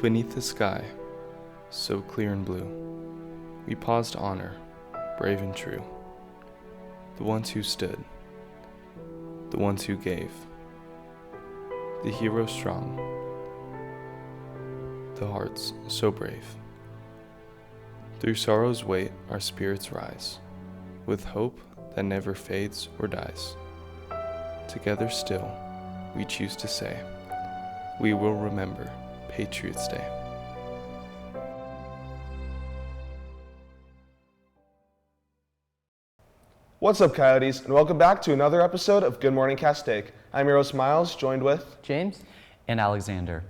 Beneath the sky, so clear and blue, we paused to honor, brave and true, the ones who stood, the ones who gave, the heroes strong, the hearts so brave. Through sorrow's weight our spirits rise, with hope that never fades or dies. Together still, we choose to say, we will remember Patriots' Day. What's up, Coyotes, and welcome back to another episode of Good Morning Castaic. I'm your host, Miles, joined with James and Alexander.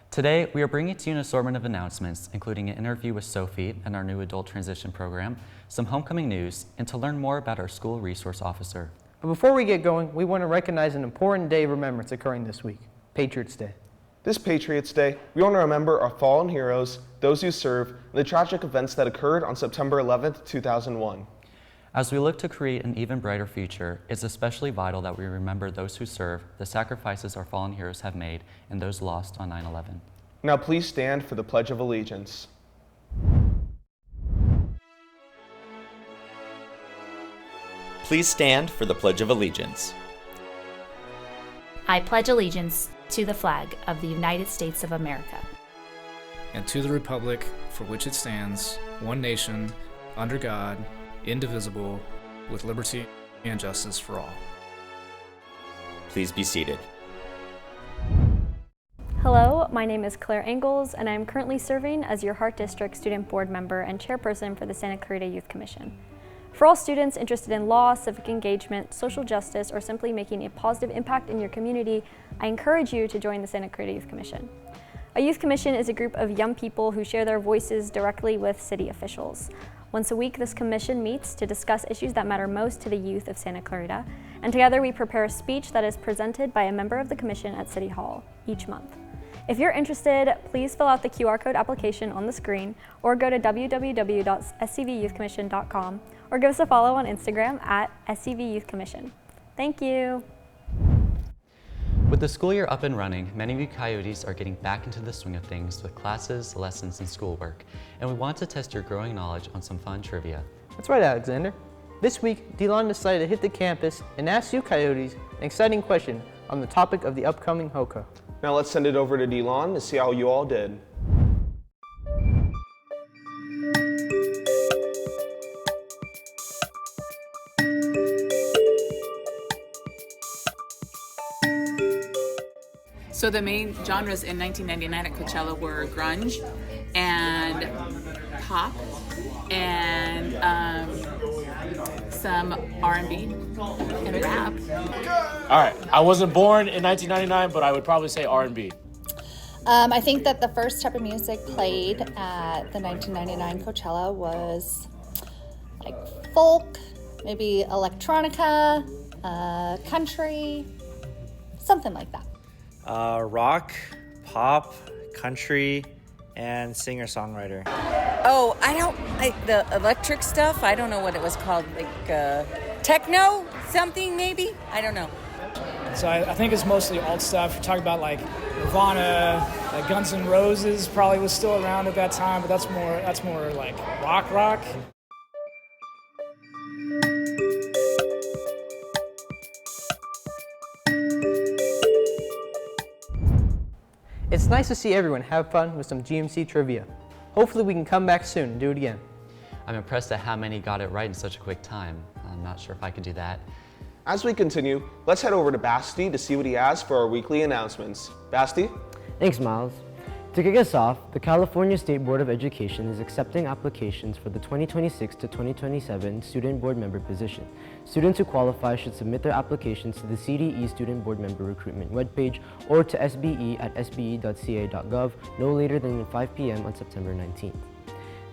Today, we are bringing to you an assortment of announcements, including an interview with Sophie and our new adult transition program, some homecoming news, and to learn more about our school resource officer. But before we get going, we want to recognize an important day of remembrance occurring this week, Patriots' Day. This Patriots' Day, we want to remember our fallen heroes, those who served, and the tragic events that occurred on September 11th, 2001. As we look to create an even brighter future, it's especially vital that we remember those who serve, the sacrifices our fallen heroes have made, and those lost on 9/11. Now please stand for the Pledge of Allegiance. Please stand for the Pledge of Allegiance. I pledge allegiance to the flag of the United States of America and to the republic for which it stands, one nation, under God, indivisible, with liberty and justice for all. Please be seated. Hello, my name is Claire Engels, and I am currently serving as your Hart District Student Board Member and Chairperson for the Santa Clarita Youth Commission. For all students interested in law, civic engagement, social justice, or simply making a positive impact in your community, I encourage you to join the Santa Clarita Youth Commission. A youth commission is a group of young people who share their voices directly with city officials. Once a week, this commission meets to discuss issues that matter most to the youth of Santa Clarita, and together we prepare a speech that is presented by a member of the commission at City Hall each month. If you're interested, please fill out the QR code application on the screen or go to www.scvyouthcommission.com or give us a follow on Instagram at scvyouthcommission. Thank you. With the school year up and running, many of you Coyotes are getting back into the swing of things with classes, lessons, and schoolwork, and we want to test your growing knowledge on some fun trivia. That's right, Alexander. This week, Delon decided to hit the campus and ask you Coyotes an exciting question on the topic of the upcoming HOCA. Now let's send it over to Delon to see how you all did. So the main genres in 1999 at Coachella were grunge and pop and some R&B and rap. All right, I wasn't born in 1999, but I would probably say R&B. I think that the first type of music played at the 1999 Coachella was like folk, maybe electronica, country, something like that. Rock, pop, country, and singer-songwriter. Oh, the electric stuff, I don't know what it was called, like techno, something maybe? I don't know. So I think it's mostly alt stuff. You're talking about like Nirvana, Guns N' Roses probably was still around at that time, but that's more like rock. It's nice to see everyone have fun with some GMC trivia. Hopefully we can come back soon and do it again. I'm impressed at how many got it right in such a quick time. I'm not sure if I could do that. As we continue, let's head over to Basti to see what he has for our weekly announcements. Basti? Thanks, Miles. To kick us off, the California State Board of Education is accepting applications for the 2026 to 2027 Student Board Member position. Students who qualify should submit their applications to the CDE Student Board Member Recruitment webpage or to sbe@sbe.ca.gov no later than 5 p.m. on September 19th.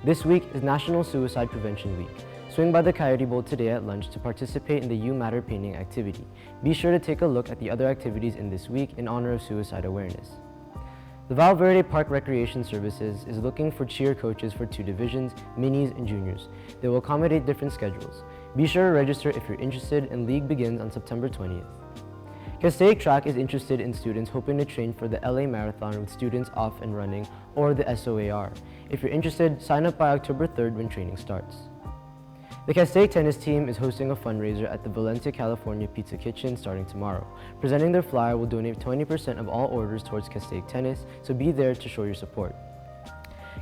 This week is National Suicide Prevention Week. Swing by the Coyote Bowl today at lunch to participate in the You Matter painting activity. Be sure to take a look at the other activities in this week in honor of suicide awareness. The Val Verde Park Recreation Services is looking for cheer coaches for 2 divisions, minis, and juniors. They will accommodate different schedules. Be sure to register if you're interested, and league begins on September 20th. Castaic Track is interested in students hoping to train for the LA Marathon with students off and running, or the SOAR. If you're interested, sign up by October 3rd when training starts. The Castaic tennis team is hosting a fundraiser at the Valencia, California Pizza Kitchen starting tomorrow. Presenting their flyer will donate 20% of all orders towards Castaic tennis, so be there to show your support.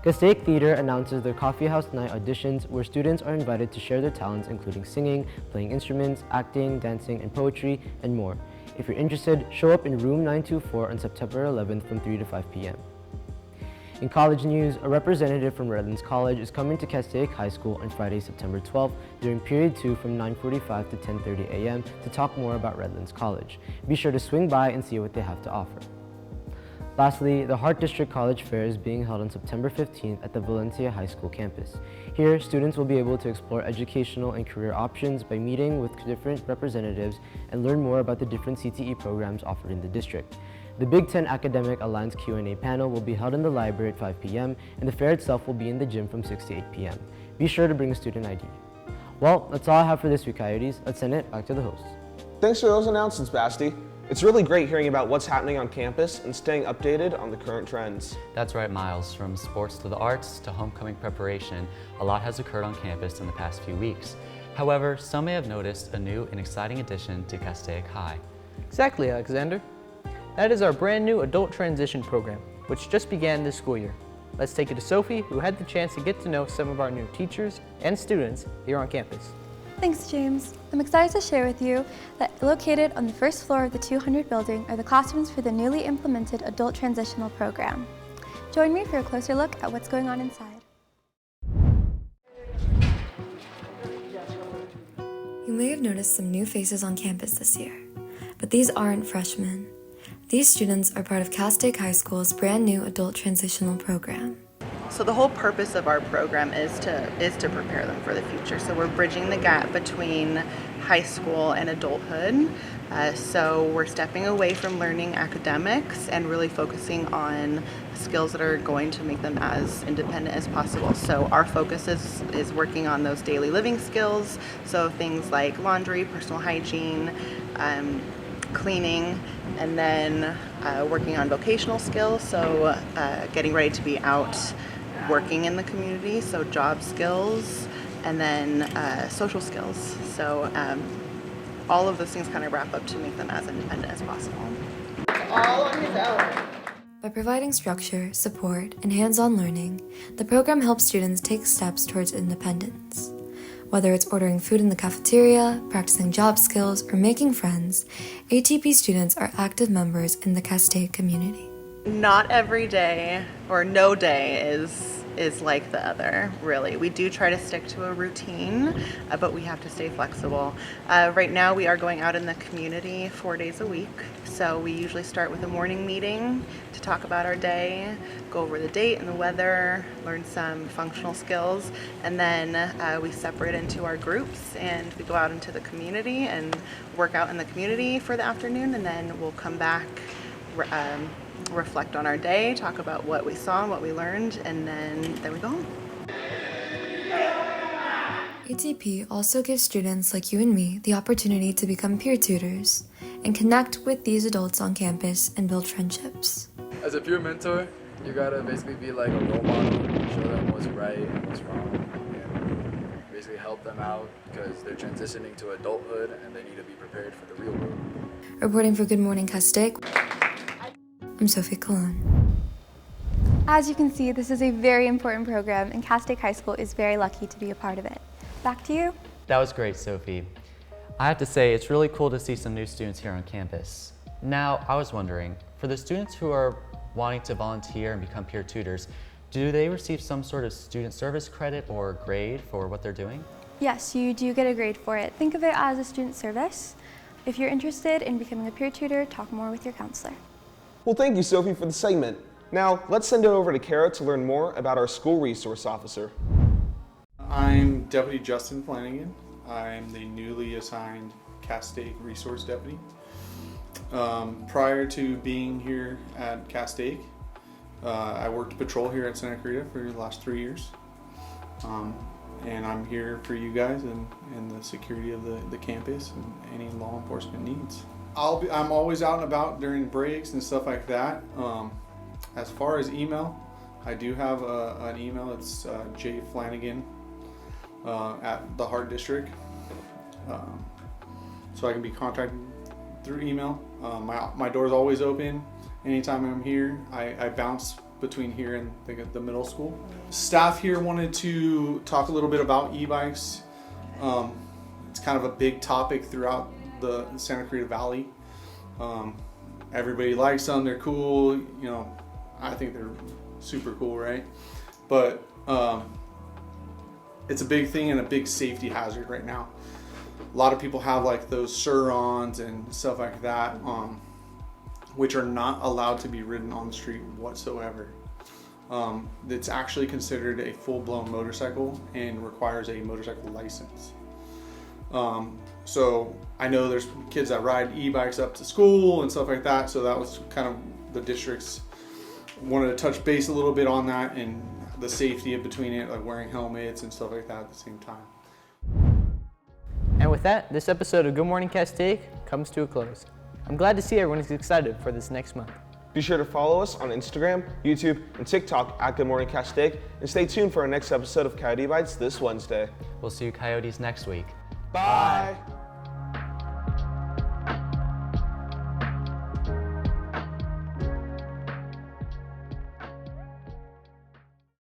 Castaic Theater announces their Coffee House Night auditions, where students are invited to share their talents including singing, playing instruments, acting, dancing, and poetry, and more. If you're interested, show up in room 924 on September 11th from 3 to 5 p.m. In college news, a representative from Redlands College is coming to Castaic High School on Friday, September 12th during period 2 from 9:45 to 10:30 a.m. to talk more about Redlands College. Be sure to swing by and see what they have to offer. Lastly, the Hart District College Fair is being held on September 15th at the Valencia High School campus. Here, students will be able to explore educational and career options by meeting with different representatives and learn more about the different CTE programs offered in the district. The Big Ten Academic Alliance Q&A panel will be held in the library at 5 p.m. and the fair itself will be in the gym from 6 to 8 p.m. Be sure to bring a student ID. Well, that's all I have for this week, Coyotes. Let's send it back to the hosts. Thanks for those announcements, Basti. It's really great hearing about what's happening on campus and staying updated on the current trends. That's right, Miles. From sports to the arts to homecoming preparation, a lot has occurred on campus in the past few weeks. However, some may have noticed a new and exciting addition to Castaic High. Exactly, Alexander. That is our brand new adult transition program, which just began this school year. Let's take it to Sophie, who had the chance to get to know some of our new teachers and students here on campus. Thanks, James. I'm excited to share with you that located on the first floor of the 200 building are the classrooms for the newly implemented adult transitional program. Join me for a closer look at what's going on inside. You may have noticed some new faces on campus this year, but these aren't freshmen. These students are part of Castaic High School's brand new adult transitional program. So the whole purpose of our program is to prepare them for the future. So we're bridging the gap between high school and adulthood. So we're stepping away from learning academics and really focusing on skills that are going to make them as independent as possible. So our focus is working on those daily living skills. So things like laundry, personal hygiene, cleaning, and then working on vocational skills. So getting ready to be out working in the community, so job skills, and then social skills. So all of those things kind of wrap up to make them as independent as possible. All on his own. By providing structure, support, and hands-on learning, the program helps students take steps towards independence. Whether it's ordering food in the cafeteria, practicing job skills, or making friends, ATP students are active members in the Castaic community. Not every day or no day is like the other, really. We do try to stick to a routine, but we have to stay flexible. Right now we are going out in the community 4 days a week. So we usually start with a morning meeting to talk about our day, go over the date and the weather, learn some functional skills, and then we separate into our groups and we go out into the community and work out in the community for the afternoon, and then we'll come back, reflect on our day, talk about what we saw and what we learned, and then we go home. ATP also gives students like you and me the opportunity to become peer tutors and connect with these adults on campus and build friendships. As a peer mentor, you gotta basically be like a role model, show them what's right and what's wrong, and basically help them out because they're transitioning to adulthood and they need to be prepared for the real world. Reporting for Good Morning Castaic, I'm Sophie Colon. As you can see, this is a very important program, and Castaic High School is very lucky to be a part of it. Back to you. That was great, Sophie. I have to say, it's really cool to see some new students here on campus. Now, I was wondering, for the students who are wanting to volunteer and become peer tutors, do they receive some sort of student service credit or grade for what they're doing? Yes, you do get a grade for it. Think of it as a student service. If you're interested in becoming a peer tutor, talk more with your counselor. Well, thank you, Sophie, for the segment. Now, let's send it over to Kara to learn more about our school resource officer. I'm Deputy Justin Flanagan. I'm the newly assigned Castaic Resource Deputy. Prior to being here at Castaic, I worked patrol here at Santa Clarita for the last 3 years. And I'm here for you guys and the security of the campus and any law enforcement needs. I'm always out and about during breaks and stuff like that. As far as email, I do have an email. It's jflanagan at the Hart District. So I can be contacted through email. My door's always open. Anytime I'm here, I bounce between here and the middle school. Staff here wanted to talk a little bit about e-bikes. It's kind of a big topic throughout the Santa Clarita Valley. Everybody likes them, they're cool, you know, I think they're super cool, right? But it's a big thing and a big safety hazard right now. A lot of people have like those Sur-Rons and stuff like that, which are not allowed to be ridden on the street whatsoever. It's actually considered a full-blown motorcycle and requires a motorcycle license. So I know there's kids that ride e-bikes up to school and stuff like that, so that was kind of the district's wanted to touch base a little bit on that and the safety between it, like wearing helmets and stuff like that at the same time. And with that, this episode of Good Morning Castaic comes to a close. I'm glad to see everyone is excited for this next month. Be sure to follow us on Instagram, YouTube, and TikTok at Good Morning Castaic, and stay tuned for our next episode of Coyote Bites this Wednesday. We'll see you coyotes next week. Bye.